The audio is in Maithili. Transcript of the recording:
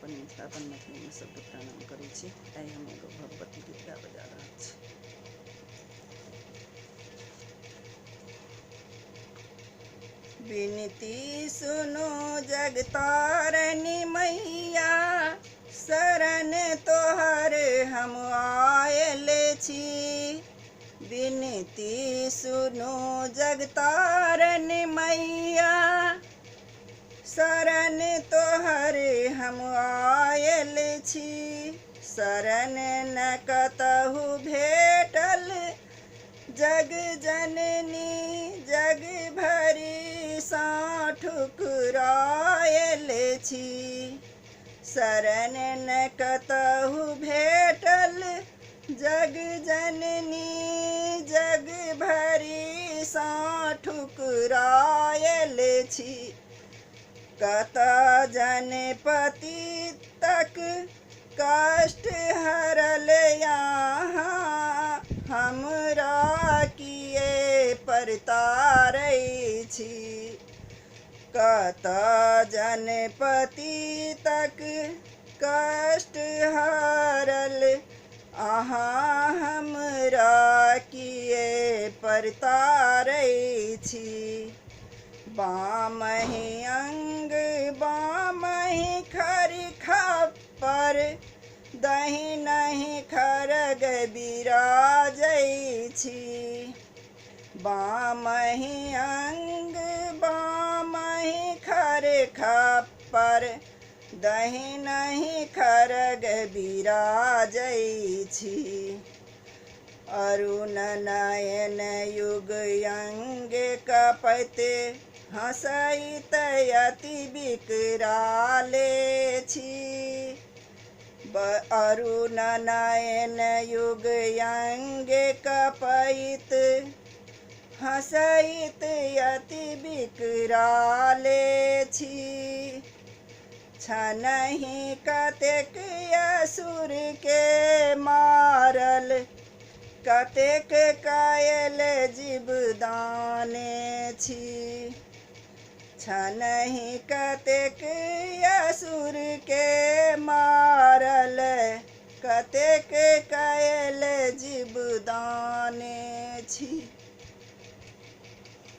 अपन मैथिली में सबके प्रणाम करै छी। आइ हम एगो भगवती गीत गाबऽ जा रहल छी। विनती सुनो जगतारनी मैया, शरण तोहर हम आयल छी। विनती सुनो जगतारनी मैया, शरण तोहर हम आयल छी। शरण न कतहु भेटल जग जननी, जग भरी सा ठुकरायल छी। शरण न कतहु भेटल जग जननी, जग भरी सा ठुकरायल छी। कत जनपति तक कष्ट हरल यहाँ, हमरा किए परतारै छी। कत जनपति तक कष्ट हरल अहाँ, हमरा किए परतारै छी। बामहि अंग बामहि खर खप्पर, दहिनहि खरग बिराजै छी। बामहि अंग बामहि खर खप्पर, दहिनहि खरग बिराजै छी। अरुण नयन युग अंग कपैत, हँसैत अति विकराले छी। अरुण नयन युग अंग कपैत, हँसैत अति विकराले छी। छनहि कतेक असुर के मारल, कतेक कायल जीवदाने छी। छनहि कतेक असुर के मारल, कतेक कायल जीवदाने छी।